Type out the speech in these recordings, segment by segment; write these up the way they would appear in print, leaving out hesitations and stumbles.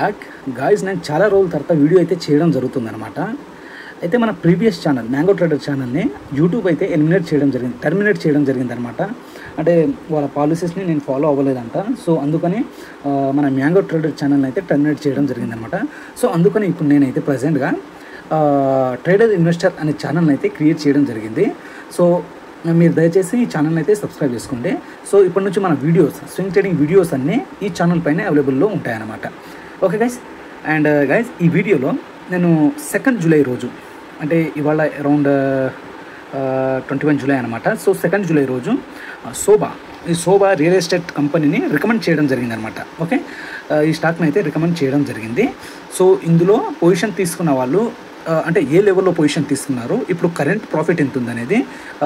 యాక్ guys నేను చాలా రోజుల తర్వాత వీడియో అయితే చేయడం జరుగుతుందన్నమాట. అయితే మన ప్రీవియస్ ఛానల్ మ్యాంగో ట్రేడర్ ఛానల్ని యూట్యూబ్ అయితే టర్మినేట్ చేయడం జరిగిందనమాట. అంటే వాళ్ళ పాలసీస్ని నేను ఫాలో అవ్వలేదంట. సో అందుకని మన మ్యాంగో ట్రేడర్ ఛానల్ని అయితే టర్మినేట్ చేయడం జరిగిందనమాట. సో అందుకని ఇప్పుడు నేనైతే ప్రజెంట్గా ట్రేడర్ ఇన్వెస్టర్ అనే ఛానల్ని అయితే క్రియేట్ చేయడం జరిగింది. సో మీరు దయచేసి ఈ ఛానల్ని అయితే సబ్స్క్రైబ్ చేసుకోండి. సో ఇప్పటి నుంచి మన వీడియోస్ స్వింగ్ ట్రేడింగ్ వీడియోస్ అన్నీ ఈ ఛానల్ పైన అవైలబుల్లో ఉంటాయన్నమాట. ఓకే గైస్, అండ్ గైస్ ఈ వీడియోలో నేను 2 జూలై రోజు, అంటే ఇవాళ అరౌండ్ 21 జూలై అనమాట. సో 2 జూలై రోజు శోభా రియల్ ఎస్టేట్ కంపెనీని రికమెండ్ చేయడం జరిగిందనమాట. ఓకే, ఈ స్టాక్ని అయితే రికమెండ్ చేయడం జరిగింది. సో ఇందులో పొజిషన్ తీసుకున్న వాళ్ళు అంటే ఏ లెవెల్లో పొజిషన్ తీసుకున్నారు, ఇప్పుడు కరెంట్ ప్రాఫిట్ ఎంత ఉందనేది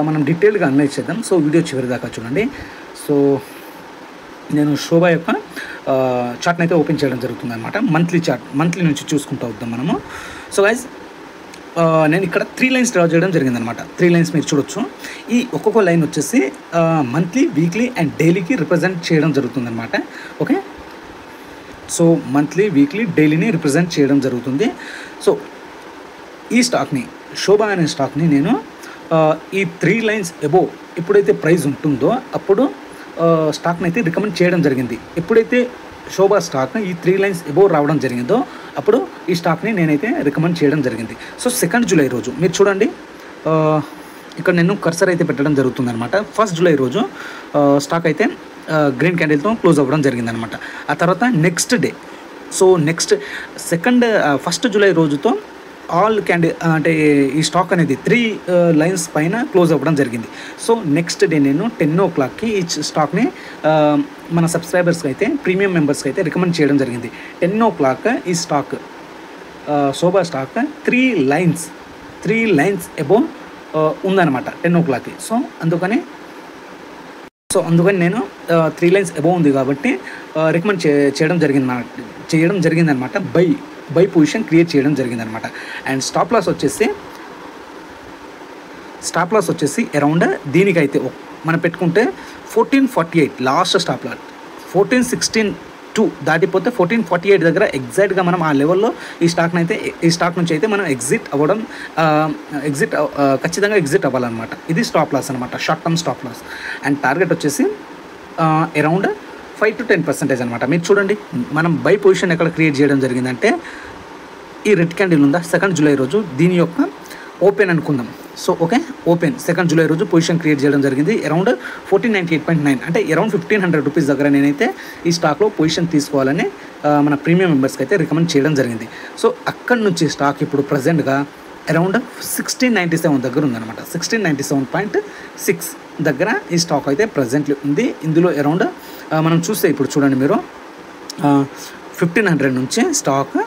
మనం డీటెయిల్గా అనలైజ్ చేద్దాం. సో వీడియో చివరి దాకా చూడండి. సో నేను శోభా యొక్క చార్ట్ని అయితే ఓపెన్ చేయడం జరుగుతుంది అనమాట. మంత్లీ నుంచి చూసుకుంటూ వద్దాం మనము. సో గైస్ నేను ఇక్కడ 3 లైన్స్ డ్రా చేయడం జరిగిందనమాట. 3 లైన్స్ మీరు చూడొచ్చు. ఈ ఒక్కొక్క లైన్ వచ్చేసి మంత్లీ, వీక్లీ అండ్ డైలీకి రిప్రజెంట్ చేయడం జరుగుతుందన్నమాట. ఓకే, సో మంత్లీ, వీక్లీ, డైలీని రిప్రజెంట్ చేయడం జరుగుతుంది. సో ఈ స్టాక్ని, శోభా అనే స్టాక్ని నేను ఈ 3 లైన్స్ అబోవ్ ఎప్పుడైతే ప్రైస్ ఉంటుందో అప్పుడు స్టాక్ని అయితే రికమెండ్ చేయడం జరిగింది. ఎప్పుడైతే శోభా స్టాక్ ఈ 3 లైన్స్ అబోవ్ రావడం జరిగిందో అప్పుడు ఈ స్టాక్ని నేనైతే రికమెండ్ చేయడం జరిగింది. సో 2 జూలై రోజు మీరు చూడండి, ఇక్కడ నేను కర్సర్ అయితే పెట్టడం జరుగుతుంది అనమాట. 1 జూలై రోజు స్టాక్ అయితే గ్రీన్ క్యాండిల్తో క్లోజ్ అవ్వడం జరిగిందనమాట. ఆ తర్వాత next day, so first July రోజుతో ఆల్ అంటే ఈ స్టాక్ అనేది 3 లైన్స్ పైన క్లోజ్ అవ్వడం జరిగింది. సో నెక్స్ట్ డే నేను 10 o'clockకి ఈ స్టాక్ని మన సబ్స్క్రైబర్స్కి అయితే, ప్రీమియం మెంబర్స్కి అయితే రికమెండ్ చేయడం జరిగింది. 10 o'clock ఈ స్టాక్, శోభా స్టాక్ 3 లైన్స్ అబోవ్ ఉందన్నమాట 10 o'clockకి. సో అందుకని నేను 3 లైన్స్ అబోవ్ ఉంది కాబట్టి రికమెండ్ చేయడం జరిగిందనమాట. బై పొజిషన్ క్రియేట్ చేయడం జరిగిందనమాట. అండ్ స్టాప్ లాస్ వచ్చేసి అరౌండ్ దీనికైతే మనం పెట్టుకుంటే 1448 లాస్ట్ స్టాప్ లాస్. 1462 దాటిపోతే 1448 దగ్గర ఎగ్జాక్ట్గా మనం ఆ లెవెల్లో ఈ స్టాక్ నుంచి అయితే మనం ఖచ్చితంగా ఎగ్జిట్ అవ్వాలన్నమాట. ఇది స్టాప్ లాస్ అనమాట, short term stop loss. And target వచ్చేసి అరౌండ్ 5 to 10% అనమాట. మీరు చూడండి, మనం బై పొజిషన్ ఎక్కడ క్రియేట్ చేయడం జరిగిందంటే ఈ రెడ్ క్యాండిల్ ఉందా 2 జూలై రోజు, దీని యొక్క ఓపెన్ అనుకుందాం. సో ఓకే, ఓపెన్ 2 జూలై రోజు పొజిషన్ క్రియేట్ చేయడం జరిగింది అరౌండ్ 1498.9, అంటే అరౌండ్ 1500 రూపీస్ దగ్గర నేనైతే ఈ స్టాక్లో పొజిషన్ తీసుకోవాలని మన ప్రీమియం మెంబర్స్కి అయితే రికమెండ్ చేయడం జరిగింది. సో అక్కడి నుంచి స్టాక్ ఇప్పుడు ప్రజెంట్గా అరౌండ్ 1697 దగ్గర ఉందన్నమాట. 1697.6 దగ్గర ఈ స్టాక్ అయితే ప్రజెంట్లీ ఉంది. ఇందులో అరౌండ్ మనం చూస్తే ఇప్పుడు చూడండి మీరు 1500 నుంచి స్టాక్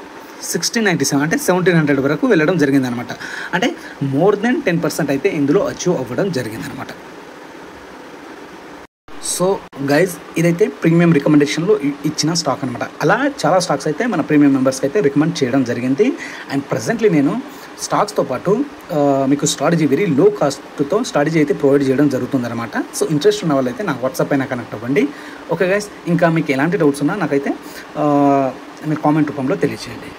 1697 అంటే 1700 వరకు వెళ్ళడం జరిగిందనమాట. అంటే మోర్ దెన్ 10% అయితే ఇందులో అచీవ్ అవ్వడం జరిగిందనమాట. సో గైజ్ ఇదైతే ప్రీమియం రికమెండేషన్లో ఇచ్చిన స్టాక్ అనమాట. అలా చాలా స్టాక్స్ అయితే మన ప్రీమియం మెంబర్స్కి అయితే రికమెండ్ చేయడం జరిగింది. అండ్ ప్రజెంట్లీ నేను స్టాక్స్తో పాటు మీకు స్ట్రాటజీ, వెరీ లో కాస్ట్తో స్ట్రాటజీ అయితే ప్రొవైడ్ చేయడం జరుగుతుందన్నమాట. సో ఇంట్రెస్ట్ ఉన్న వాళ్ళైతే నాకు వాట్సాప్ అయినా కనెక్ట్ అవ్వండి. ఓకే గైస్, ఇంకా మీకు ఎలాంటి డౌట్స్ ఉన్నా నాకైతే మీరు కామెంట్ రూపంలో తెలియజేయండి.